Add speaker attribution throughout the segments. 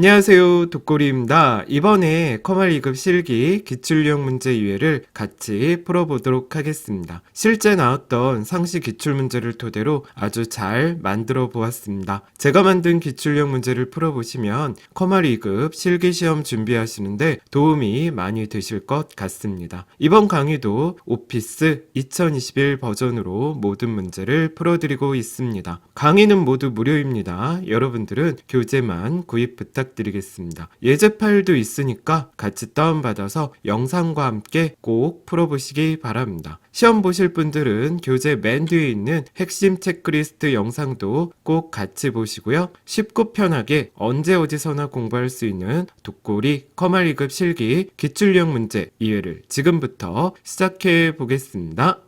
Speaker 1: 안녕하세요, 독고리입니다. 이번에 커말 2급 실기 기출유형 문제 2회를 같이 풀어보도록 하겠습니다. 실제 나왔던 상시 기출문제를 토대로 아주 잘 만들어 보았습니다. 제가 만든 기출유형 문제를 풀어보시면 커말 2급 실기시험 준비하시는데 도움이 많이 되실 것 같습니다. 이번 강의도 오피스 2021 버전으로 모든 문제를 풀어드리고 있습니다. 강의는 모두 무료입니다. 여러분들은 교재만 구입 부탁드리겠습니다. 예제 파일도 있으니까 같이 다운받아서 영상과 함께 꼭 풀어보시기 바랍니다. 시험 보실 분들은 교재 맨 뒤에 있는 핵심 체크리스트 영상도 꼭 같이 보시고요. 쉽고 편하게 언제 어디서나 공부할 수 있는 독고리 커말 2급 실기 기출유형 문제 2회를 지금부터 시작해 보겠습니다.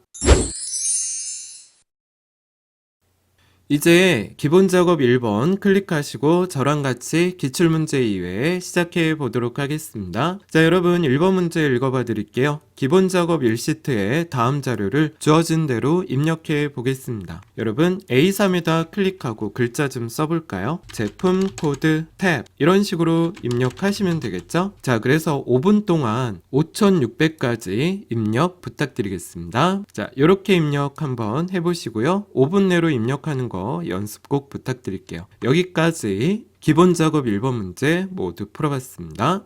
Speaker 1: 이제 기본 작업 1번 클릭하시고 저랑 같이 기출문제 2회 시작해 보도록 하겠습니다. 자, 여러분 1번 문제 읽어봐 드릴게요. 기본 작업 1시트에 다음 자료를 주어진 대로 입력해 보겠습니다. 여러분 A3에다 클릭하고 글자 좀 써볼까요? 제품 코드 탭 이런 식으로 입력하시면 되겠죠? 자, 그래서 5분 동안 5600까지 입력 부탁드리겠습니다. 자, 이렇게 입력 한번 해보시고요. 5분 내로 입력하는 거 연습 꼭 부탁드릴게요. 여기까지 기본 작업 1번 문제 모두 풀어봤습니다.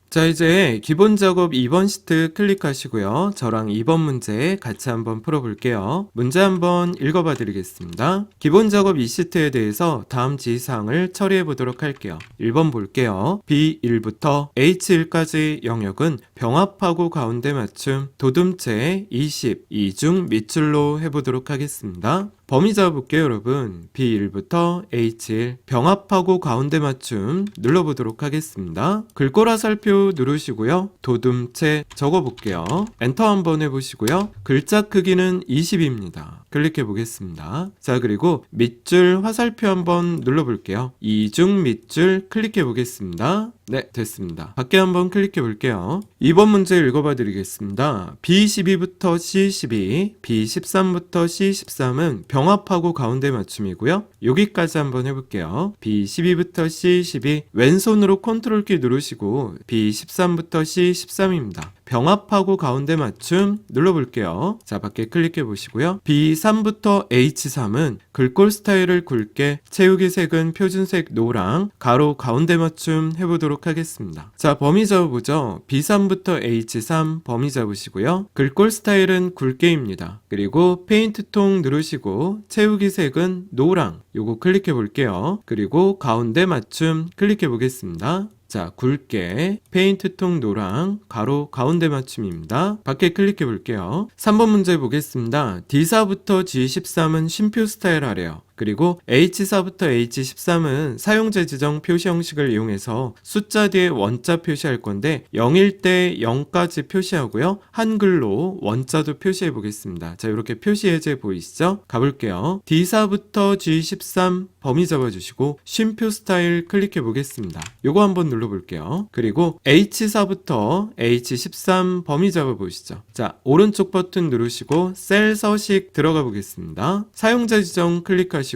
Speaker 1: 자, 이제 기본 작업 2번 시트 클릭하시고요. 저랑 2번 문제 같이 한번 풀어볼게요. 문제 한번 읽어봐 드리겠습니다. 기본 작업 2시트에 대해서 다음 지시사항을 처리해 보도록 할게요. 1번 볼게요. B1부터 H1까지 영역은 병합하고 가운데 맞춤 도둠체 20 이중 밑줄로 해보도록 하겠습니다. 범위 잡아볼게요, 여러분. B1부터 H1 병합하고 가운데 맞춤 눌러보도록 하겠습니다. 글꼴화 살표 누르시고요. 도둠체 적어볼게요. 엔터 한번 해보시고요. 글자 크기는 20입니다. 클릭해 보겠습니다. 자, 그리고 밑줄 화살표 한번 눌러볼게요. 이중 밑줄 클릭해 보겠습니다. 네, 됐습니다. 밖에 한번 클릭해 볼게요. 2번 문제 읽어봐 드리겠습니다. B12부터 C12, B13부터 C13은 병합하고 가운데 맞춤이고요. 여기까지 한번 해볼게요. B12부터 C12 왼손으로 컨트롤 키 누르시고 B13부터 C13입니다. 병합하고 가운데 맞춤 눌러볼게요. 자, 밖에 클릭해 보시고요. B3부터 H3은 글꼴 스타일을 굵게, 채우기 색은 표준색 노랑, 가로 가운데 맞춤 해보도록 하겠습니다. 자, 범위 잡아보죠. B3부터 H3 범위 잡으시고요. 글꼴 스타일은 굵게입니다. 그리고 페인트 통 누르시고 채우기 색은 노랑, 요거 클릭해 볼게요. 그리고 가운데 맞춤 클릭해 보겠습니다. 자, 굵게 페인트 통 노랑 가로 가운데 맞춤입니다. 밖에 클릭해 볼게요. 3번 문제 보겠습니다. D4부터 G13은 쉼표 스타일 하래요. 그리고 H4부터 H13은 사용자 지정 표시 형식을 이용해서 숫자 뒤에 원자 표시할 건데 0일 때 0까지 표시하고요. 한글로 원자도 표시해 보겠습니다. 자, 이렇게 표시 예제 보이시죠? 가볼게요. D4부터 G13 범위 잡아주시고 쉼표 스타일 클릭해 보겠습니다. 요거 한번 눌러볼게요. 그리고 H4부터 H13 범위 잡아보시죠. 자, 오른쪽 버튼 누르시고 셀 서식 들어가 보겠습니다. 사용자 지정 클릭하시고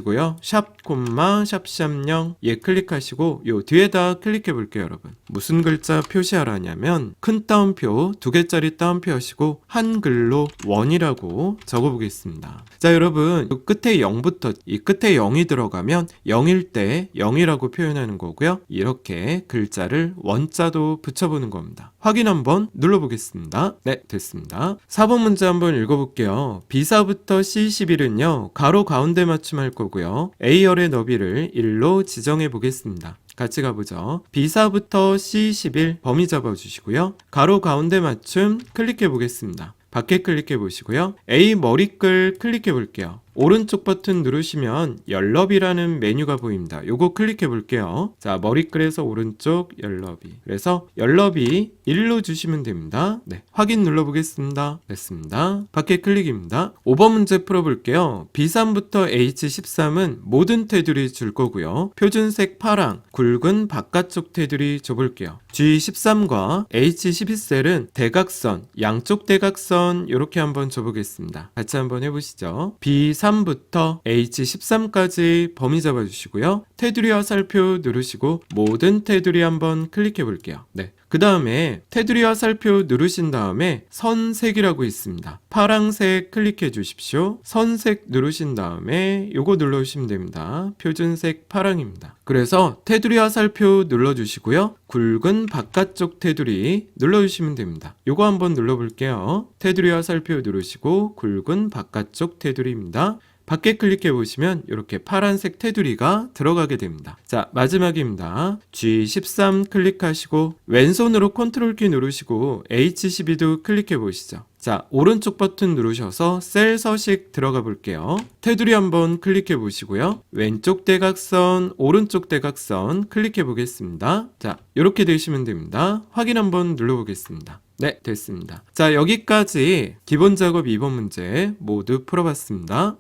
Speaker 1: 샵 콤마 샵0 예 클릭하시고 요 뒤에다 클릭해 볼게요. 여러분 무슨 글자 표시하라냐면 큰 따옴표 2개짜리 따옴표 하시고 한글로 원이라고 적어 보겠습니다. 자, 여러분 요 끝에 0부터 이 끝에 0이 들어가면 0일 때 0이라고 표현하는 거고요. 이렇게 글자를 원자도 붙여보는 겁니다. 확인 한번 눌러보겠습니다. 네, 됐습니다. 4번 문제 한번 읽어볼게요. B4부터 C11은요 가로 가운데 맞춤할 거고요. A열의 너비를 1로 지정해 보겠습니다. 같이 가보죠. B4부터 C11 범위 잡아주시고요. 가로 가운데 맞춤 클릭해 보겠습니다. 밖에 클릭해 보시고요. A 머리글 클릭해 볼게요. 오른쪽 버튼 누르시면 열너비라는 메뉴가 보입니다. 요거 클릭해 볼게요. 자, 머리글에서 오른쪽 열너비. 그래서 열너비 1로 주시면 됩니다. 네, 확인 눌러보겠습니다. 됐습니다. 밖에 클릭입니다. 5번 문제 풀어볼게요. B3부터 H13은 모든 테두리 줄 거고요. 표준색 파랑, 굵은 바깥쪽 테두리 줘볼게요. G13과 H12셀은 대각선, 양쪽 대각선 이렇게 한번 줘보겠습니다. 같이 한번 해보시죠. B3 A3부터 H13까지 범위 잡아주시고요. 테두리와 살표 누르시고 모든 테두리 한번 클릭해 볼게요. 네. 그 다음에 테두리와 살표 누르신 다음에 선색이라고 있습니다. 파랑색 클릭해 주십시오. 선색 누르신 다음에 요거 눌러주시면 됩니다. 표준색 파랑입니다. 그래서 테두리와 살표 눌러주시고요. 굵은 바깥쪽 테두리 눌러주시면 됩니다. 요거 한번 눌러볼게요. 테두리와 살표 누르시고 굵은 바깥쪽 테두리입니다. 밖에 클릭해 보시면 이렇게 파란색 테두리가 들어가게 됩니다. 자, 마지막입니다. G13 클릭하시고 왼손으로 컨트롤 키 누르시고 H12도 클릭해 보시죠. 자, 오른쪽 버튼 누르셔서 셀 서식 들어가 볼게요. 테두리 한번 클릭해 보시고요. 왼쪽 대각선, 오른쪽 대각선 클릭해 보겠습니다. 자, 이렇게 되시면 됩니다. 확인 한번 눌러 보겠습니다. 네, 됐습니다. 자, 여기까지 기본 작업 2번 문제 모두 풀어봤습니다.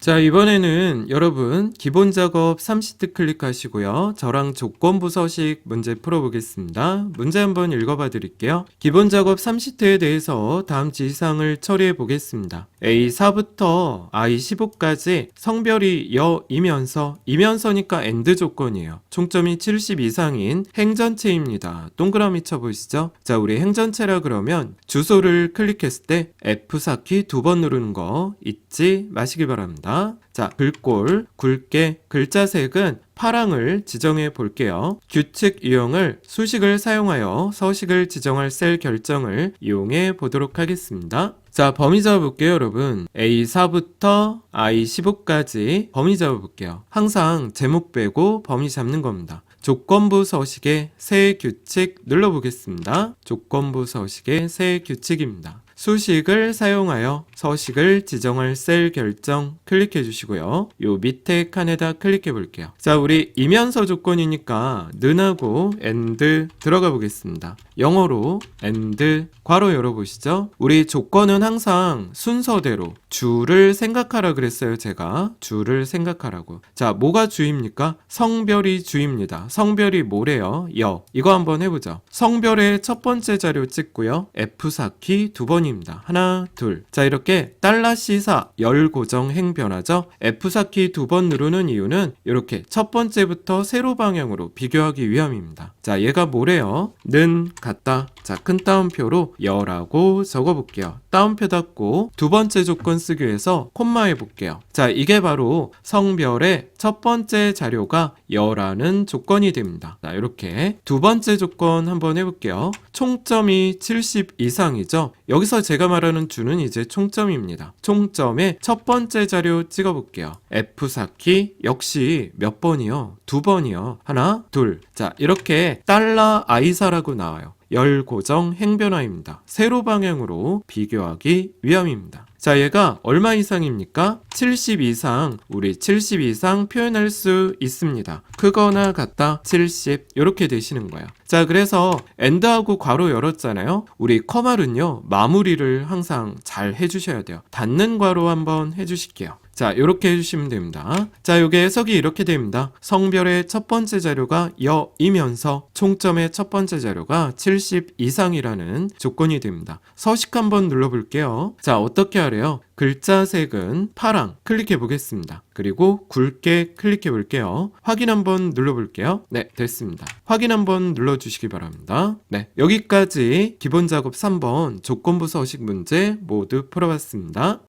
Speaker 1: 자, 이번에는 여러분 기본 작업 3시트 클릭하시고요. 저랑 조건부 서식 문제 풀어보겠습니다. 문제 한번 읽어봐 드릴게요. 기본 작업 3시트에 대해서 다음 지시사항을 처리해 보겠습니다. A4부터 I15까지 성별이 여이면서, 이면서니까 AND 조건이에요. 총점이 70 이상인 행전체입니다. 동그라미 쳐보시죠. 자, 우리 행전체라 그러면 주소를 클릭했을 때 F4키 2번 누르는 거 잊지 마시기 바랍니다. 자, 글꼴, 굵게, 글자색은 파랑을 지정해 볼게요. 규칙 유형을 수식을 사용하여 서식을 지정할 셀 결정을 이용해 보도록 하겠습니다. 자, 범위 잡아볼게요, 여러분. A4부터 I15까지 범위 잡아볼게요. 항상 제목 빼고 범위 잡는 겁니다. 조건부 서식의 새 규칙 눌러보겠습니다. 조건부 서식의 새 규칙입니다. 수식을 사용하여 서식을 지정할 셀 결정 클릭해 주시고요. 요 밑에 칸에다 클릭해 볼게요. 자, 우리 이면서 조건이니까 는하고 AND 들어가 보겠습니다. 영어로 AND 괄호 열어보시죠. 우리 조건은 항상 순서대로 주를 생각하라 그랬어요. 제가 주를 생각하라고. 자, 뭐가 주입니까? 성별이 주입니다. 성별이 뭐래요? 여. 이거 한번 해보죠. 성별의 첫 번째 자료 찍고요. F4키 2번입니다. 하나, 둘. 자, 이렇게 $C4 열 고정 행 변화죠. F4키 2번 누르는 이유는 이렇게 첫 번째부터 세로 방향으로 비교하기 위함입니다. 자, 얘가 뭐래요? 는 같다. 자, 큰 따옴표로 여라고 적어볼게요. 따옴표 닫고 두 번째 조건 쓰기 위해서 콤마 해볼게요. 자, 이게 바로 성별의 첫 번째 자료가 여라는 조건이 됩니다. 자, 이렇게 두 번째 조건 한번 해볼게요. 총점이 70 이상이죠. 여기서 제가 말하는 주는 이제 총점입니다. 총점의 첫 번째 자료 찍어볼게요. F4키 역시 몇 번이요? 2번이요. 하나, 둘. 자, 이렇게 $I4라고 나와요. 열 고정 행변화입니다. 세로 방향으로 비교하기 위함입니다. 자, 얘가 얼마 이상입니까? 70 이상, 우리 70 이상 표현할 수 있습니다. 크거나 같다, 70 이렇게 되시는 거예요. 자, 그래서 AND하고 괄호 열었잖아요. 우리 커말은요, 마무리를 항상 잘 해주셔야 돼요. 닫는 괄호 한번 해주실게요. 자, 이렇게 해주시면 됩니다. 자, 요게 해석이 이렇게 됩니다. 성별의 첫 번째 자료가 여이면서 총점의 첫 번째 자료가 70 이상이라는 조건이 됩니다. 서식 한번 눌러볼게요. 자, 어떻게 하래요? 글자색은 파랑 클릭해 보겠습니다. 그리고 굵게 클릭해 볼게요. 확인 한번 눌러볼게요. 네, 됐습니다. 확인 한번 눌러주시기 바랍니다. 네, 여기까지 기본 작업 3번 조건부 서식 문제 모두 풀어봤습니다.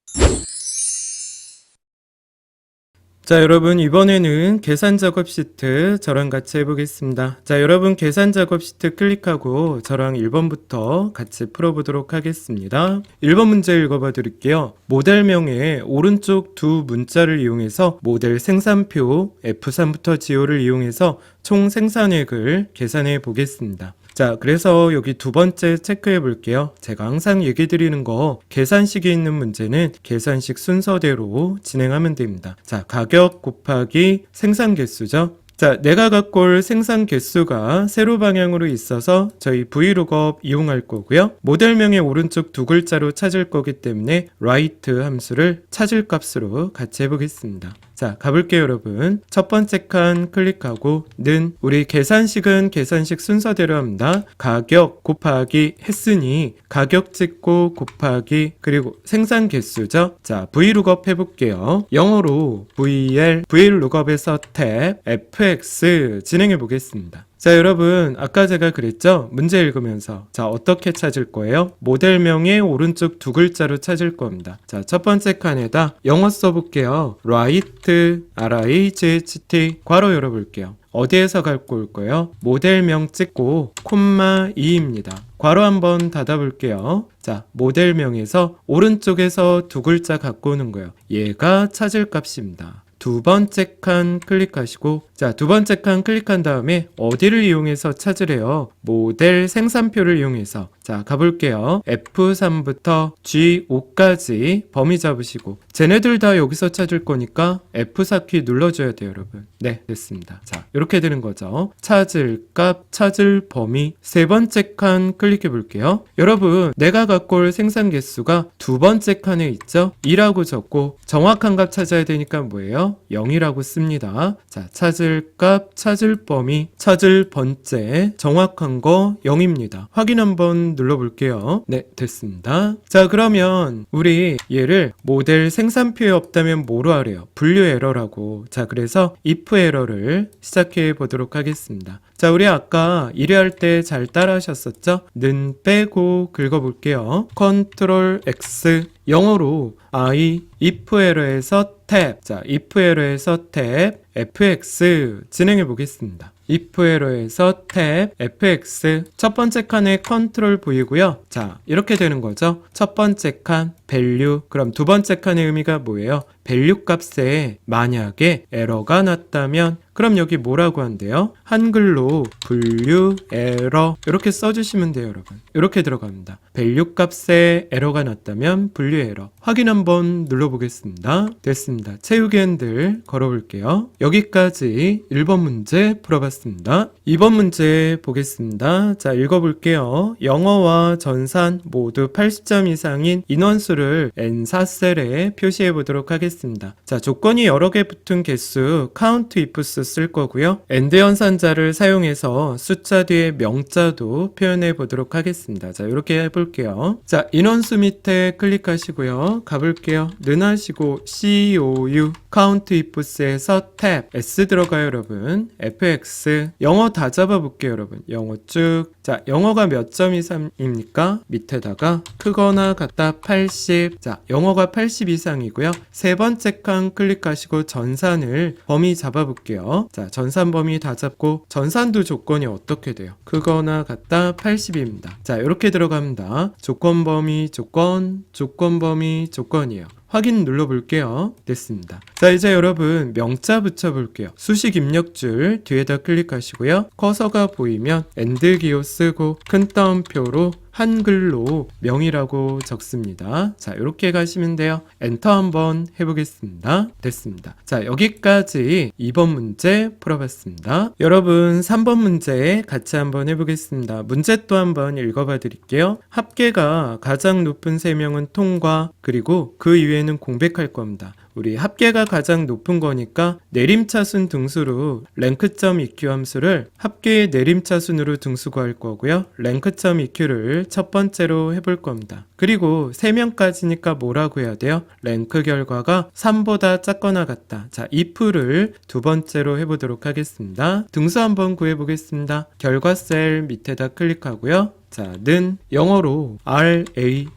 Speaker 1: 자, 여러분 이번에는 계산 작업 시트 저랑 같이 해보겠습니다. 자, 여러분 계산 작업 시트 클릭하고 저랑 1번부터 같이 풀어보도록 하겠습니다. 1번 문제 읽어봐 드릴게요. 모델명의 오른쪽 두 문자를 이용해서 모델 생산표 F3부터 G5를 이용해서 총 생산액을 계산해 보겠습니다. 자, 그래서 여기 두 번째 체크해 볼게요. 제가 항상 얘기 드리는 거 계산식이 있는 문제는 계산식 순서대로 진행하면 됩니다. 자, 가격 곱하기 생산 개수죠. 자, 내가 갖고 올 생산 개수가 세로 방향으로 있어서 저희 VLOOKUP 이용할 거고요. 모델명의 오른쪽 두 글자로 찾을 거기 때문에 right 함수를 찾을 값으로 같이 해보겠습니다. 자, 가볼게요, 여러분. 첫 번째 칸 클릭하고 는 우리 계산식은 계산식 순서대로 합니다. 가격 곱하기 했으니 가격 찍고 곱하기 그리고 생산 개수죠. 자, VLOOKUP 해볼게요. 영어로 VLOOKUP에서 탭 fx 진행해 보겠습니다. 자, 여러분 아까 제가 그랬죠? 문제 읽으면서 자, 어떻게 찾을 거예요? 모델명의 오른쪽 두 글자로 찾을 겁니다. 자, 첫 번째 칸에다 영어 써볼게요. write RIGHT 괄호 열어볼게요. 어디에서 갖고 올 거예요? 모델명 찍고 콤마 2입니다. 괄호 한번 닫아볼게요. 자, 모델명에서 오른쪽에서 두 글자 갖고 오는 거예요. 얘가 찾을 값입니다. 두 번째 칸 클릭하시고 자, 두 번째 칸 클릭한 다음에 어디를 이용해서 찾으래요? 모델 생산표를 이용해서 자, 가볼게요. F3부터 G5까지 범위 잡으시고 쟤네들 다 여기서 찾을 거니까 F4키 눌러줘야 돼요, 여러분. 네, 됐습니다. 자, 이렇게 되는 거죠. 찾을 값, 찾을 범위. 세 번째 칸 클릭해 볼게요. 여러분, 내가 갖고 올 생산 개수가 두 번째 칸에 있죠? 2라고 적고 정확한 값 찾아야 되니까 뭐예요? 0이라고 씁니다. 자, 찾을 값, 찾을 범위, 찾을 번째 정확한 거 0입니다. 확인 한번 눌러볼게요. 네, 됐습니다. 자, 그러면 우리 얘를 모델 생산표에 없다면 뭐로 하래요? 분류 에러라고. 자, 그래서 if 에러를 시작해 보도록 하겠습니다. 자, 우리 아까 1회 할 때 잘 따라 하셨었죠? 는 빼고 긁어볼게요. 컨트롤 X 영어로 I if 에러에서 탭. 자, if 에러에서 탭 fx 진행해 보겠습니다. if 에러에서 탭 fx 첫 번째 칸에 컨트롤 V고요. 자, 이렇게 되는 거죠. 첫 번째 칸 value. 그럼 두 번째 칸의 의미가 뭐예요? value 값에 만약에 에러가 났다면 그럼 여기 뭐라고 한대요? 한글로 분류 에러 이렇게 써주시면 돼요, 여러분. 이렇게 들어갑니다. value 값에 에러가 났다면 분류 에러. 확인 한번 눌러보겠습니다. 됐습니다. 채우기 핸들 걸어볼게요. 여기까지 1번 문제 풀어봤습니다. 2번 문제 보겠습니다. 자, 읽어볼게요. 영어와 전산 모두 80점 이상인 인원수를 N4셀에 표시해 보도록 하겠습니다. 자, 조건이 여러 개 붙은 개수 count ifs 쓸 거고요. AND 연산자를 사용해서 숫자 뒤에 명자도 표현해 보도록 하겠습니다. 자, 이렇게 해볼게요. 자, 인원수 밑에 클릭하시고요. 가볼게요. 는 하시고 COU count ifs에서 탭 S 들어가요, 여러분. fx 영어 다 잡아볼게요, 여러분. 영어 쭉. 자, 영어가 몇 점 이상입니까? 밑에다가 크거나 같다 80. 자, 영어가 80 이상이고요. 세 번째 칸 클릭하시고 전산을 범위 잡아볼게요. 자, 전산 범위 다 잡고 전산도 조건이 어떻게 돼요? 크거나 같다 80입니다. 자, 이렇게 들어갑니다. 조건 범위 조건, 조건 범위 조건이에요. 확인 눌러볼게요. 됐습니다. 자, 이제 여러분 명자 붙여볼게요. 수식 입력줄 뒤에다 클릭하시고요. 커서가 보이면 엔드 기호 쓰고 큰 따옴표로 한글로 명이라고 적습니다. 자, 이렇게 가시면 돼요. 엔터 한번 해보겠습니다. 됐습니다. 자, 여기까지 2번 문제 풀어봤습니다. 여러분 3번 문제 같이 한번 해보겠습니다. 문제 또 한번 읽어봐 드릴게요. 합계가 가장 높은 3명은 통과, 그리고 그 이외에는 공백할 겁니다. 우리 합계가 가장 높은 거니까 내림차순 등수로 랭크점 EQ 함수를 합계의 내림차순으로 등수 구할 거고요. 랭크점 EQ를 첫 번째로 해볼 겁니다. 그리고 3명까지니까 뭐라고 해야 돼요? 랭크 결과가 3보다 작거나 같다. 자, if를 두 번째로 해보도록 하겠습니다. 등수 한번 구해보겠습니다. 결과 셀 밑에다 클릭하고요. 자, 는 영어로 RA.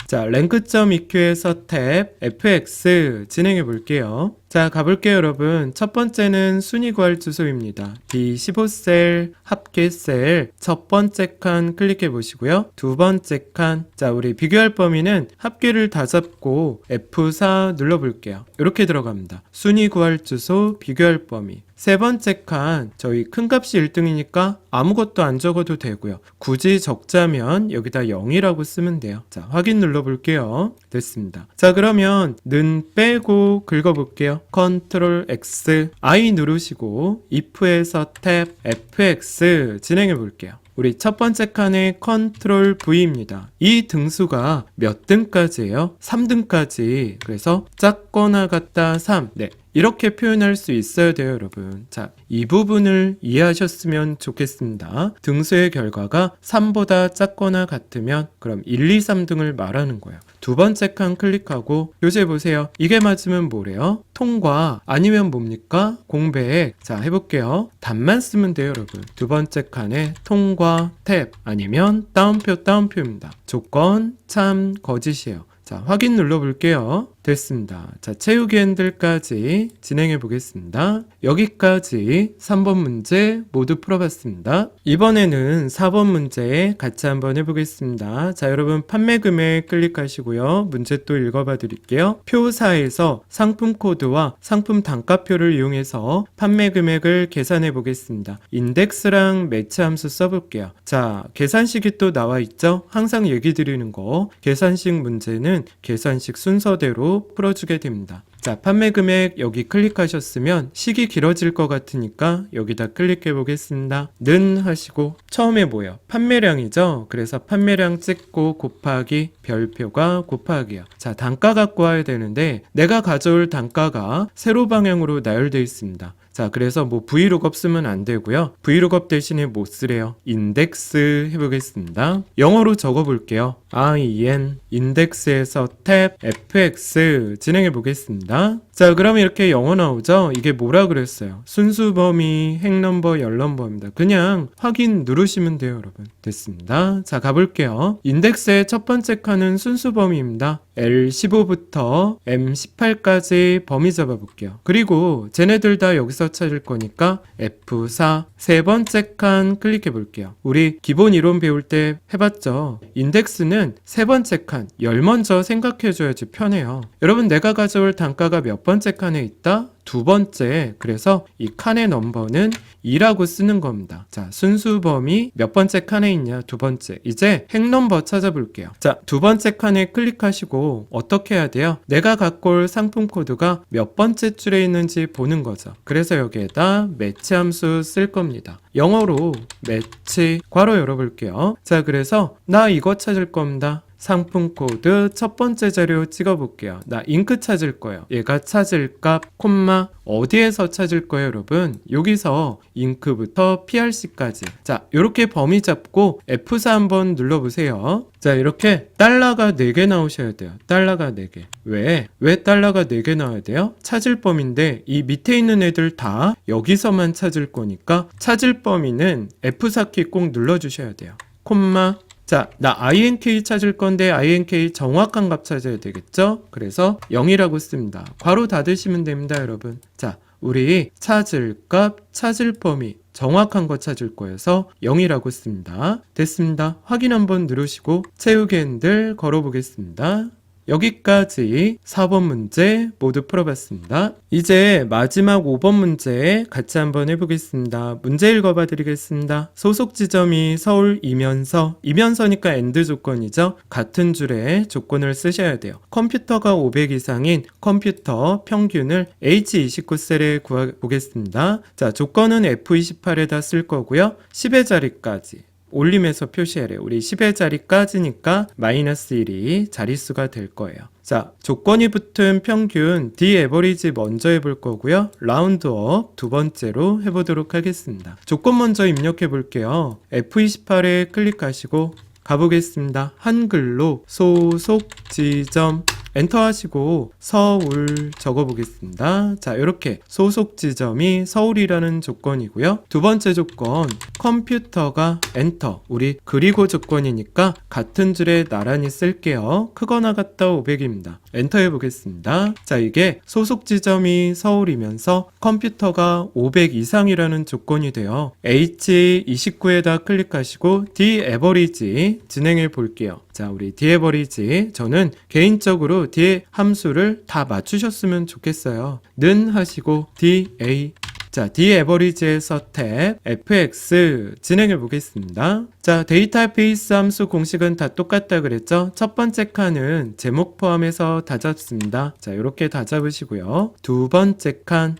Speaker 1: 자, 랭크점 EQ에서 탭 fx 진행해 볼게요. 자, 가볼게요, 여러분. 첫 번째는 순위 구할 주소입니다. B15셀 합계셀 첫 번째 칸 클릭해 보시고요. 두 번째 칸. 자, 우리 비교할 범위는 합계를 다 잡고 F4 눌러 볼게요. 이렇게 들어갑니다. 순위 구할 주소, 비교할 범위. 세 번째 칸, 저희 큰 값이 1등이니까 아무것도 안 적어도 되고요. 굳이 적자면 여기다 0이라고 쓰면 돼요. 자, 확인 눌러볼게요. 됐습니다. 자, 그러면 는 빼고 긁어볼게요. 컨트롤 X, I 누르시고 if에서 탭 fx 진행해 볼게요. 우리 첫 번째 칸의 컨트롤 V입니다. 이 등수가 몇 등까지예요? 3등까지. 그래서 작거나 같다 3. 네. 이렇게 표현할 수 있어야 돼요, 여러분. 자, 이 부분을 이해하셨으면 좋겠습니다. 등수의 결과가 3보다 작거나 같으면 그럼 1, 2, 3등을 말하는 거예요. 두 번째 칸 클릭하고 요새 보세요. 이게 맞으면 뭐래요? 통과 아니면 뭡니까? 공백. 자, 해볼게요. 답만 쓰면 돼요, 여러분. 두 번째 칸에 통과 탭 아니면 따옴표입니다. 조건 참 거짓이에요. 자, 확인 눌러볼게요. 됐습니다. 자, 채우기 핸들까지 진행해 보겠습니다. 여기까지 3번 문제 모두 풀어봤습니다. 이번에는 4번 문제 같이 한번 해보겠습니다. 자, 여러분 판매 금액 클릭하시고요. 문제 또 읽어봐 드릴게요. 표사에서 상품 코드와 상품 단가표를 이용해서 판매 금액을 계산해 보겠습니다. 인덱스랑 매치 함수 써볼게요. 자, 계산식이 또 나와 있죠? 항상 얘기 드리는 거. 계산식 문제는 계산식 순서대로 풀어주게 됩니다. 자, 판매 금액 여기 클릭하셨으면 식이 길어질 것 같으니까 여기다 클릭해 보겠습니다. 는 하시고 처음에 뭐예요? 판매량이죠? 그래서 판매량 찍고 곱하기 별표가 곱하기야. 자, 단가 갖고 와야 되는데 내가 가져올 단가가 세로 방향으로 나열되어 있습니다. 자, 그래서 뭐 vlookup 쓰면 안 되고요. vlookup 대신에 뭐 쓰래요? 인덱스 해보겠습니다. 영어로 적어볼게요. in 인덱스에서 탭 fx 진행해 보겠습니다. 자, 그럼 이렇게 영어 나오죠? 이게 뭐라 그랬어요? 순수 범위, 행 넘버, 열 넘버입니다. 그냥 확인 누르시면 돼요, 여러분. 됐습니다. 자, 가볼게요. 인덱스의 첫 번째 칸은 순수 범위입니다. L15부터 M18까지 범위 잡아볼게요. 그리고 쟤네들 다 여기서 찾을 거니까 F4 세 번째 칸 클릭해 볼게요. 우리 기본 이론 배울 때 해봤죠? 인덱스는 세 번째 칸, 열 먼저 생각해줘야지 편해요. 여러분, 내가 가져올 단가가 몇 번째 칸에 있다? 두 번째. 그래서 이 칸의 넘버는 2라고 쓰는 겁니다. 자, 순수 범위 몇 번째 칸에 있냐? 두 번째. 이제 행 넘버 찾아볼게요. 자, 두 번째 칸에 클릭하시고 어떻게 해야 돼요? 내가 갖고 올 상품 코드가 몇 번째 줄에 있는지 보는 거죠. 그래서 여기에다 매치 함수 쓸 겁니다. 영어로 매치 괄호 열어볼게요. 자, 그래서 나 이거 찾을 겁니다. 상품 코드 첫 번째 자료 찍어볼게요. 나 잉크 찾을 거예요. 얘가 찾을 값, 콤마, 어디에서 찾을 거예요, 여러분? 여기서 잉크부터 PRC까지. 자, 이렇게 범위 잡고 F4 한번 눌러보세요. 자, 이렇게 달러가 4개 나오셔야 돼요. 달러가 4개. 왜 달러가 4개 나와야 돼요? 찾을 범위인데 이 밑에 있는 애들 다 여기서만 찾을 거니까 찾을 범위는 F4 키 꼭 눌러주셔야 돼요. 콤마. 자, 나 INK 찾을 건데 INK 정확한 값 찾아야 되겠죠? 그래서 0이라고 씁니다. 괄호 닫으시면 됩니다, 여러분. 자, 우리 찾을 값, 찾을 범위 정확한 거 찾을 거여서 0이라고 씁니다. 됐습니다. 확인 한번 누르시고 채우기 핸들 걸어보겠습니다. 여기까지 4번 문제 모두 풀어봤습니다. 이제 마지막 5번 문제 같이 한번 해보겠습니다. 문제 읽어봐 드리겠습니다. 소속 지점이 서울이면서니까 AND 조건이죠. 같은 줄에 조건을 쓰셔야 돼요. 컴퓨터가 500 이상인 컴퓨터 평균을 H29셀에 구해보겠습니다. 자, 조건은 F28에다 쓸 거고요. 10의 자리까지 올림에서 표시하래요. 우리 10의 자리까지니까 -1이 자릿수가 될 거예요. 자, 조건이 붙은 평균 D 에버리지 먼저 해볼 거고요. 라운드업 두 번째로 해보도록 하겠습니다. 조건 먼저 입력해 볼게요. F28에 클릭하시고 가보겠습니다. 한글로 소속 지점 엔터 하시고 서울 적어보겠습니다. 자, 이렇게 소속 지점이 서울이라는 조건이고요. 두 번째 조건 컴퓨터가 엔터. 우리 그리고 조건이니까 같은 줄에 나란히 쓸게요. 크거나 같다 500입니다. 엔터 해보겠습니다. 자, 이게 소속 지점이 서울이면서 컴퓨터가 500 이상이라는 조건이 돼요. H29에다 클릭하시고 D 에버리지 진행해 볼게요. 자, 우리 D 에버리지 저는 개인적으로 D 함수를 다 맞추셨으면 좋겠어요. 는 하시고 D A 자, dAverage에서 탭 fx 진행해 보겠습니다. 자, 데이터베이스 함수 공식은 다 똑같다 그랬죠? 첫 번째 칸은 제목 포함해서 다 잡습니다. 자, 이렇게 다 잡으시고요. 두 번째 칸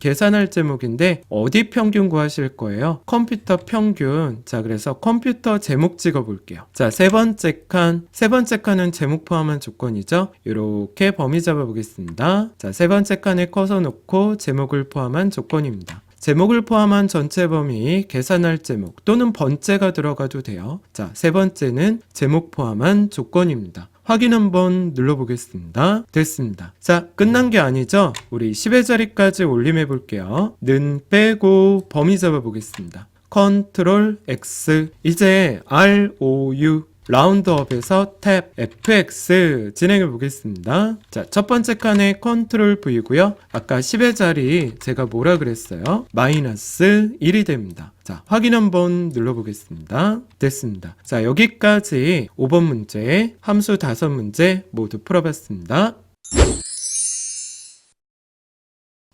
Speaker 1: 계산할 제목인데 어디 평균 구하실 거예요? 컴퓨터 평균. 자, 그래서 컴퓨터 제목 찍어 볼게요. 자, 세 번째 칸은 제목 포함한 조건이죠? 이렇게 범위 잡아 보겠습니다. 자, 세 번째 칸에 커서 놓고 제목을 포함한 조건입니다. 제목을 포함한 전체 범위 계산할 제목 또는 번째가 들어가도 돼요. 자, 세 번째는 제목 포함한 조건입니다. 확인 한번 눌러보겠습니다. 됐습니다. 자, 끝난 게 아니죠? 우리 10의 자리까지 올림해 볼게요. 는 빼고 범위 잡아 보겠습니다. 컨트롤 X. 이제 ROU 라운드업에서 탭 fx 진행해 보겠습니다. 자, 첫 번째 칸에 컨트롤 V고요. 아까 10의 자리 제가 뭐라 그랬어요? 마이너스 1이 됩니다. 자, 확인 한번 눌러보겠습니다. 됐습니다. 자, 여기까지 5번 문제, 함수 5문제 모두 풀어봤습니다.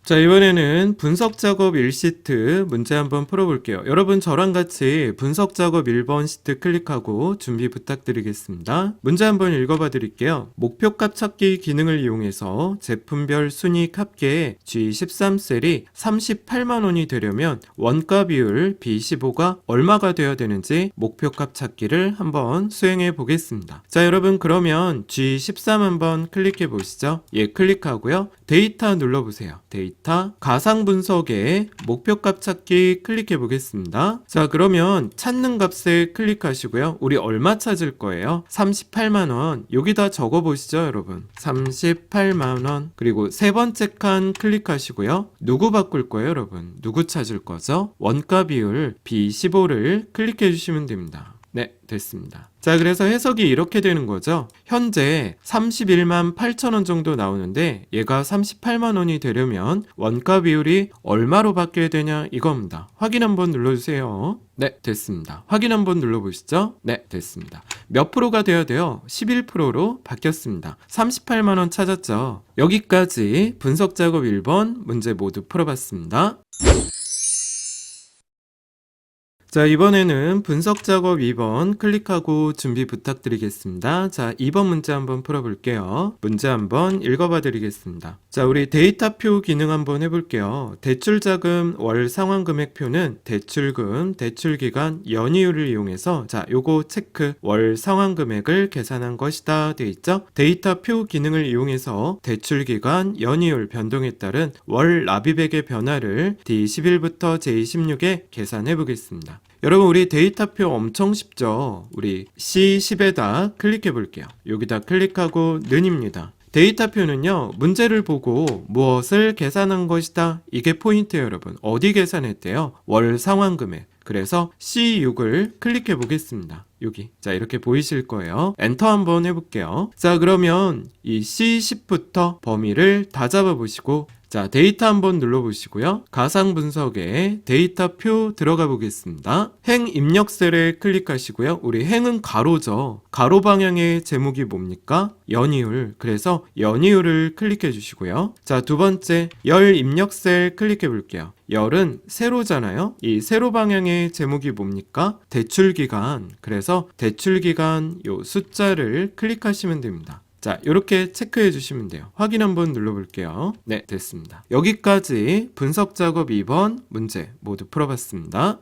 Speaker 1: 자, 이번에는 분석 작업 1시트 문제 한번 풀어볼게요. 여러분 저랑 같이 분석 작업 1번 시트 클릭하고 준비 부탁드리겠습니다. 문제 한번 읽어봐 드릴게요. 목표값 찾기 기능을 이용해서 제품별 순이익 합계의 G13셀이 38만원이 되려면 원가 비율 B15가 얼마가 되어야 되는지 목표값 찾기를 한번 수행해 보겠습니다. 자, 여러분 그러면 G13 한번 클릭해 보시죠. 예, 클릭하고요. 데이터 눌러보세요. 데이터 가상 분석에 목표값 찾기 클릭해 보겠습니다. 자, 그러면 찾는 값에 클릭하시고요. 우리 얼마 찾을 거예요? 38만원. 여기다 적어 보시죠, 여러분. 38만원. 그리고 세 번째 칸 클릭하시고요. 누구 바꿀 거예요, 여러분? 누구 찾을 거죠? 원가 비율 B15를 클릭해 주시면 됩니다. 네, 됐습니다. 자, 그래서 해석이 이렇게 되는 거죠. 현재 31만 8천원 정도 나오는데 얘가 38만원이 되려면 원가 비율이 얼마로 바뀌어야 되냐 이겁니다. 확인 한번 눌러주세요. 네, 됐습니다. 확인 한번 눌러보시죠. 네, 됐습니다. 몇 프로가 되어야 돼요? 11%로 바뀌었습니다. 38만원 찾았죠. 여기까지 분석 작업 1번 문제 모두 풀어봤습니다. 자, 이번에는 분석 작업 2번 클릭하고 준비 부탁드리겠습니다. 자, 2번 문제 한번 풀어볼게요. 문제 한번 읽어봐 드리겠습니다. 자, 우리 데이터표 기능 한번 해볼게요. 대출자금 월 상환금액표는 대출금, 대출기간, 연이율을 이용해서 자, 요거 체크 월 상환금액을 계산한 것이다 돼 있죠? 데이터표 기능을 이용해서 대출기간, 연이율 변동에 따른 월 납입액의 변화를 D11부터 J16에 계산해 보겠습니다. 여러분 우리 데이터표 엄청 쉽죠? 우리 C10에다 클릭해 볼게요. 여기다 클릭하고 는입니다. 데이터표는요, 문제를 보고 무엇을 계산한 것이다. 이게 포인트예요, 여러분. 어디 계산했대요? 월 상환금액. 그래서 C6을 클릭해 보겠습니다. 여기. 자, 이렇게 보이실 거예요. 엔터 한번 해볼게요. 자, 그러면 이 C10부터 범위를 다 잡아보시고 자, 데이터 한번 눌러보시고요. 가상 분석에 데이터표 들어가 보겠습니다. 행 입력 셀에 클릭하시고요. 우리 행은 가로죠. 가로 방향의 제목이 뭡니까? 연이율. 그래서 연이율을 클릭해 주시고요. 자, 두 번째 열 입력 셀 클릭해 볼게요. 열은 세로잖아요. 이 세로 방향의 제목이 뭡니까? 대출기간. 그래서 대출기간 요 숫자를 클릭하시면 됩니다. 자, 이렇게 체크해 주시면 돼요. 확인 한번 눌러볼게요. 네, 됐습니다. 여기까지 분석 작업 2번 문제 모두 풀어봤습니다.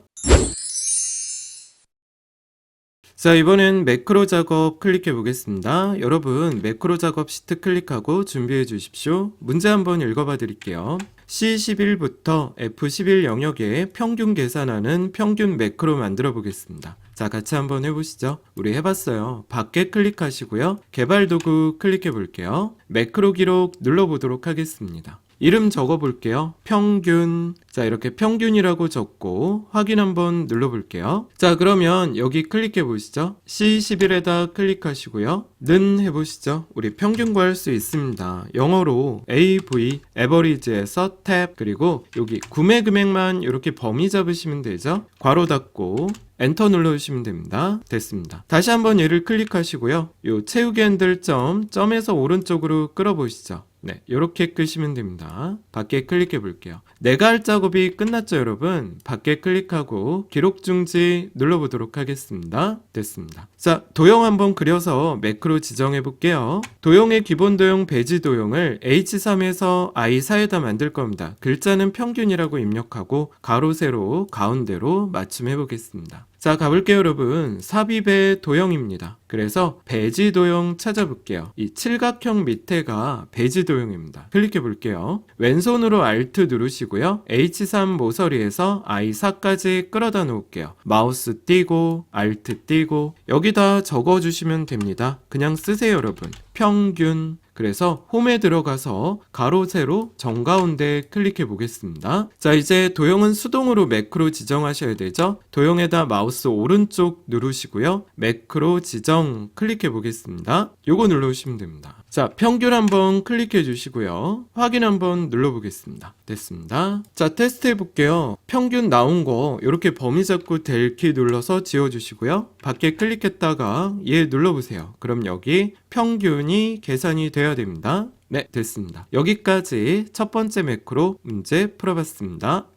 Speaker 1: 자, 이번엔 매크로 작업 클릭해 보겠습니다. 여러분 매크로 작업 시트 클릭하고 준비해 주십시오. 문제 한번 읽어봐 드릴게요. C11부터 F11 영역에 평균 계산하는 평균 매크로 만들어 보겠습니다. 자, 같이 한번 해보시죠. 우리 해봤어요. 밖에 클릭하시고요. 개발 도구 클릭해 볼게요. 매크로 기록 눌러보도록 하겠습니다. 이름 적어 볼게요. 평균. 자, 이렇게 평균이라고 적고 확인 한번 눌러볼게요. 자, 그러면 여기 클릭해 보시죠. C11에다 클릭하시고요. 는 해보시죠. 우리 평균 구할 수 있습니다. 영어로 AV, Average에서 탭, 그리고 여기 구매 금액만 이렇게 범위 잡으시면 되죠. 괄호 닫고 엔터 눌러주시면 됩니다. 됐습니다. 다시 한번 얘를 클릭하시고요. 요 채우기 핸들 점에서 오른쪽으로 끌어보시죠. 네, 이렇게 끄시면 됩니다. 밖에 클릭해 볼게요. 내가 할 작업이 끝났죠, 여러분? 밖에 클릭하고 기록 중지 눌러보도록 하겠습니다. 됐습니다. 자, 도형 한번 그려서 매크로 지정해 볼게요. 도형의 기본 도형 배지 도형을 H3에서 I4에다 만들 겁니다. 글자는 평균이라고 입력하고 가로, 세로, 가운데로 맞춤해 보겠습니다. 자, 가볼게요, 여러분. 삽입의 도형입니다. 그래서 배지 도형 찾아볼게요. 이 칠각형 밑에가 배지 도형입니다. 클릭해 볼게요. 왼손으로 Alt 누르시고요. H3 모서리에서 I4까지 끌어다 놓을게요. 마우스 띄고 Alt 띄고 여기다 적어주시면 됩니다. 그냥 쓰세요, 여러분. 평균. 그래서 홈에 들어가서 가로 세로 정가운데 클릭해 보겠습니다. 자, 이제 도형은 수동으로 매크로 지정하셔야 되죠. 도형에다 마우스 오른쪽 누르시고요. 매크로 지정 클릭해 보겠습니다. 요거 눌러주시면 됩니다. 자, 평균 한번 클릭해 주시고요. 확인 한번 눌러 보겠습니다. 됐습니다. 자, 테스트 해볼게요. 평균 나온 거 이렇게 범위 잡고 del 키 눌러서 지워주시고요. 밖에 클릭했다가 얘 눌러보세요. 그럼 여기 평균이 계산이 돼야 됩니다. 네, 됐습니다. 여기까지 첫 번째 매크로 문제 풀어봤습니다.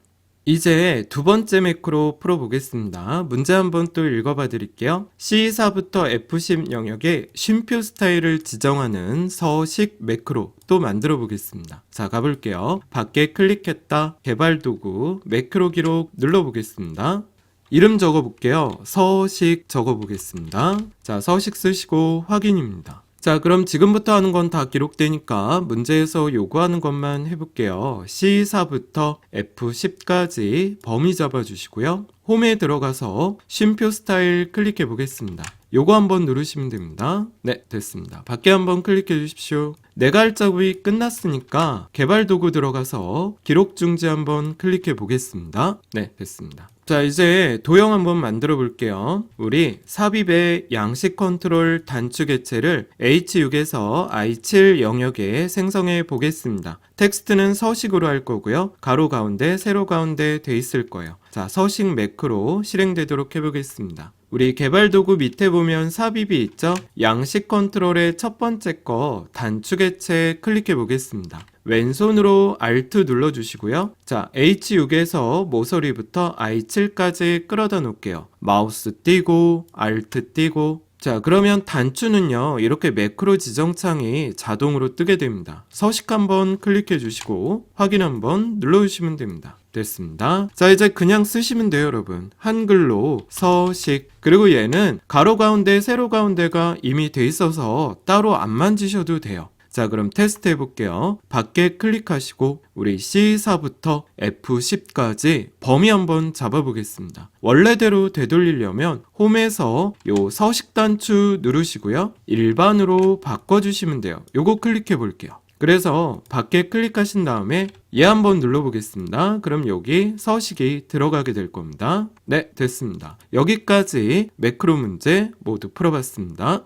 Speaker 1: 이제 두 번째 매크로 풀어보겠습니다. 문제 한번 또 읽어봐 드릴게요. C4부터 F10 영역에 쉼표 스타일을 지정하는 서식 매크로 또 만들어 보겠습니다. 자, 가볼게요. 밖에 클릭했다. 개발 도구 매크로 기록 눌러보겠습니다. 이름 적어볼게요. 서식 적어보겠습니다. 자, 서식 쓰시고 확인입니다. 자, 그럼 지금부터 하는 건 다 기록되니까 문제에서 요구하는 것만 해볼게요. C4부터 F10까지 범위 잡아주시고요. 홈에 들어가서 쉼표 스타일 클릭해 보겠습니다. 요거 한번 누르시면 됩니다. 네, 됐습니다. 밖에 한번 클릭해 주십시오. 내가 할 작업이 끝났으니까 개발 도구 들어가서 기록 중지 한번 클릭해 보겠습니다. 네, 됐습니다. 자, 이제 도형 한번 만들어 볼게요. 우리 삽입의 양식 컨트롤 단축 개체를 H6에서 I7 영역에 생성해 보겠습니다. 텍스트는 서식으로 할 거고요. 가로 가운데, 세로 가운데 돼 있을 거예요. 자, 서식 매크로 실행되도록 해보겠습니다. 우리 개발 도구 밑에 보면 삽입이 있죠? 양식 컨트롤의 첫 번째 거 단축 개체 클릭해 보겠습니다. 왼손으로 Alt 눌러주시고요. 자, H6에서 모서리부터 I7까지 끌어다 놓을게요. 마우스 띄고 Alt 띄고. 자, 그러면 단추는요, 이렇게 매크로 지정창이 자동으로 뜨게 됩니다. 서식 한번 클릭해 주시고 확인 한번 눌러주시면 됩니다. 됐습니다. 자, 이제 그냥 쓰시면 돼요, 여러분. 한글로 서식. 그리고 얘는 가로 가운데, 세로 가운데가 이미 돼 있어서 따로 안 만지셔도 돼요. 자, 그럼 테스트 해볼게요. 밖에 클릭하시고 우리 C4부터 F10까지 범위 한번 잡아보겠습니다. 원래대로 되돌리려면 홈에서 요 서식 단추 누르시고요. 일반으로 바꿔주시면 돼요. 요거 클릭해 볼게요. 그래서 밖에 클릭하신 다음에 얘 한번 눌러보겠습니다. 그럼 여기 서식이 들어가게 될 겁니다. 네, 됐습니다. 여기까지 매크로 문제 모두 풀어봤습니다.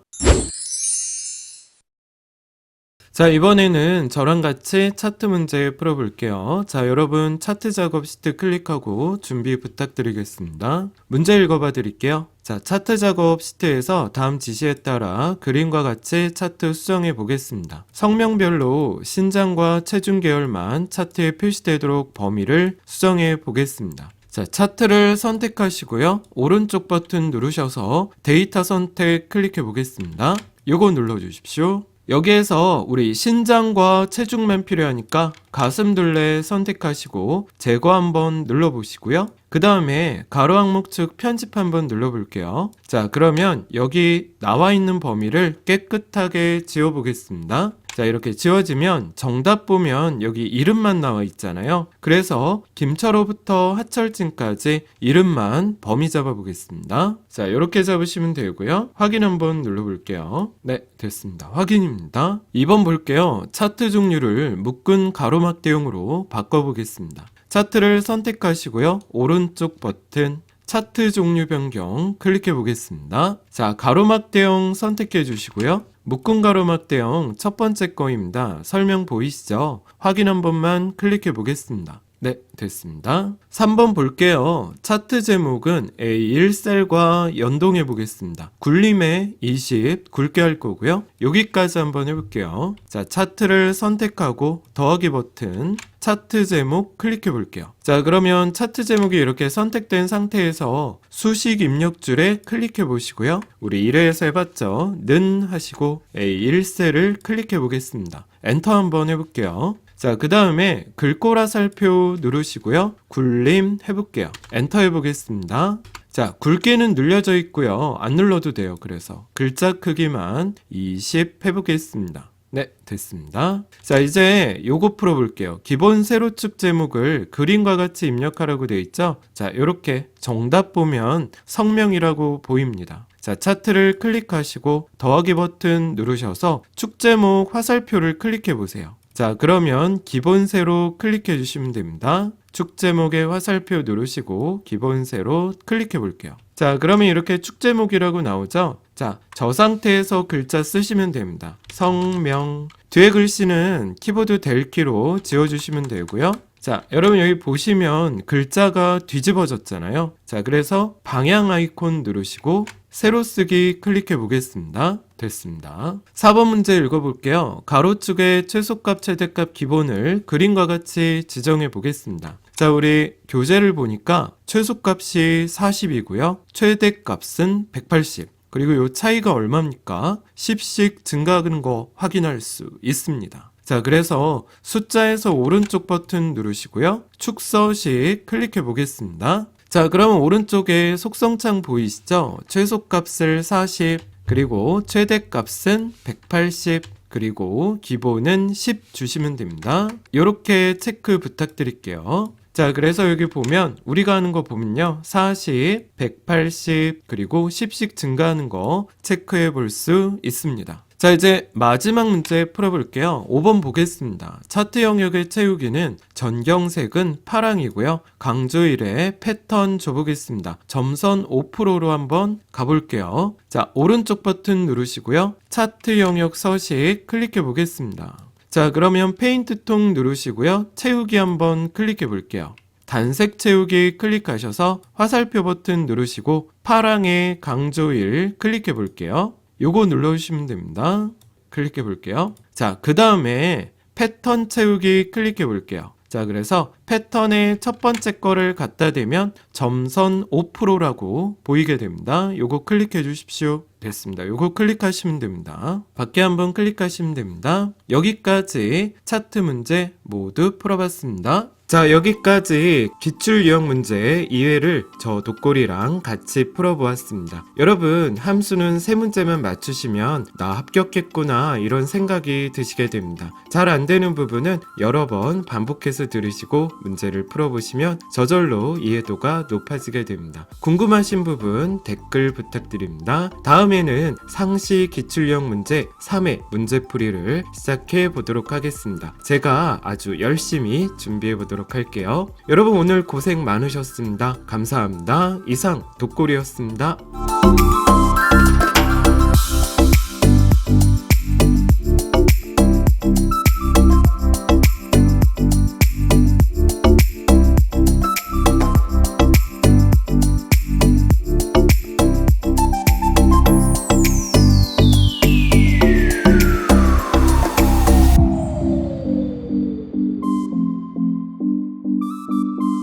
Speaker 1: 자, 이번에는 저랑 같이 차트 문제 풀어볼게요. 자, 여러분 차트 작업 시트 클릭하고 준비 부탁드리겠습니다. 문제 읽어봐 드릴게요. 자, 차트 작업 시트에서 다음 지시에 따라 그림과 같이 차트 수정해 보겠습니다. 성명별로 신장과 체중 계열만 차트에 표시되도록 범위를 수정해 보겠습니다. 자, 차트를 선택하시고요. 오른쪽 버튼 누르셔서 데이터 선택 클릭해 보겠습니다. 요거 눌러 주십시오. 여기에서 우리 신장과 체중만 필요하니까 가슴둘레 선택하시고 제거 한번 눌러보시고요. 그 다음에 가로 항목측 편집 한번 눌러볼게요. 자, 그러면 여기 나와 있는 범위를 깨끗하게 지워보겠습니다. 자, 이렇게 지워지면 정답 보면 여기 이름만 나와 있잖아요. 그래서 김철호부터 하철진까지 이름만 범위 잡아 보겠습니다. 자, 이렇게 잡으시면 되고요. 확인 한번 눌러볼게요. 네, 됐습니다. 확인입니다. 2번 볼게요. 차트 종류를 묶은 가로막 대용으로 바꿔보겠습니다. 차트를 선택하시고요. 오른쪽 버튼 차트 종류 변경 클릭해 보겠습니다. 자, 가로막 대용 선택해 주시고요. 묶은 가로막 대용 첫 번째 거입니다. 설명 보이시죠? 확인 한 번만 클릭해 보겠습니다. 네, 됐습니다. 3번 볼게요. 차트 제목은 A1셀과 연동해 보겠습니다. 굴림에 20 굵게 할 거고요. 여기까지 한번 해볼게요. 자, 차트를 선택하고 더하기 버튼, 차트 제목 클릭해 볼게요. 자, 그러면 차트 제목이 이렇게 선택된 상태에서 수식 입력줄에 클릭해 보시고요. 우리 1회에서 해봤죠? 는 하시고 A1셀을 클릭해 보겠습니다. 엔터 한번 해볼게요. 자, 그 다음에 글꼴화 살표 누르시고요. 굴림 해볼게요. 엔터 해보겠습니다. 자, 굵게는 눌려져 있고요. 안 눌러도 돼요. 그래서 글자 크기만 20 해보겠습니다. 네, 됐습니다. 자, 이제 요거 풀어볼게요. 기본 세로축 제목을 그림과 같이 입력하라고 되어 있죠? 자, 이렇게 정답 보면 성명이라고 보입니다. 자, 차트를 클릭하시고 더하기 버튼 누르셔서 축 제목 화살표를 클릭해 보세요. 자, 그러면 기본 세로 클릭해 주시면 됩니다. 축 제목의 화살표 누르시고 기본 세로 클릭해 볼게요. 자, 그러면 이렇게 축 제목이라고 나오죠? 자, 저 상태에서 글자 쓰시면 됩니다. 성명. 뒤에 글씨는 키보드 델키로 지워주시면 되고요. 자, 여러분 여기 보시면 글자가 뒤집어졌잖아요. 자, 그래서 방향 아이콘 누르시고 세로 쓰기 클릭해 보겠습니다. 됐습니다. 4번 문제 읽어볼게요. 가로축의 최소값, 최대값 기본을 그림과 같이 지정해 보겠습니다. 자, 우리 교재를 보니까 최소값이 40이고요. 최대값은 180. 그리고 이 차이가 얼마입니까? 10씩 증가하는 거 확인할 수 있습니다. 자, 그래서 숫자에서 오른쪽 버튼 누르시고요. 축서식 클릭해 보겠습니다. 자, 그러면 오른쪽에 속성창 보이시죠? 최소값을 40, 그리고 최대값은 180, 그리고 기본은 10 주시면 됩니다. 이렇게 체크 부탁드릴게요. 자, 그래서 여기 보면 우리가 하는 거 보면요. 40, 180, 그리고 10씩 증가하는 거 체크해 볼 수 있습니다. 자, 이제 마지막 문제 풀어볼게요. 5번 보겠습니다. 차트 영역의 채우기는 전경색은 파랑이고요. 강조일의 패턴 줘보겠습니다. 점선 5%로 한번 가볼게요. 자, 오른쪽 버튼 누르시고요. 차트 영역 서식 클릭해 보겠습니다. 자, 그러면 페인트 통 누르시고요. 채우기 한번 클릭해 볼게요. 단색 채우기 클릭하셔서 화살표 버튼 누르시고 파랑의 강조일 클릭해 볼게요. 요거 눌러주시면 됩니다. 클릭해 볼게요. 자, 그 다음에 패턴 채우기 클릭해 볼게요. 자, 그래서 패턴의 첫 번째 거를 갖다 대면 점선 5%라고 보이게 됩니다. 요거 클릭해 주십시오. 됐습니다. 요거 클릭하시면 됩니다. 밖에 한번 클릭하시면 됩니다. 여기까지 차트 문제 모두 풀어봤습니다. 자, 여기까지 기출 유형 문제 2회를 저 독골이랑 같이 풀어보았습니다. 여러분, 함수는 3문제만 맞추시면 나 합격했구나 이런 생각이 드시게 됩니다. 잘 안되는 부분은 여러 번 반복해서 들으시고 문제를 풀어보시면 저절로 이해도가 높아지게 됩니다. 궁금하신 부분 댓글 부탁드립니다. 다음에는 상시 기출 유형 문제 3회 문제풀이를 시작해 보도록 하겠습니다. 제가 아주 열심히 준비해 보도록 할게요. 여러분 오늘 고생 많으셨습니다. 감사합니다. 이상 독골이었습니다.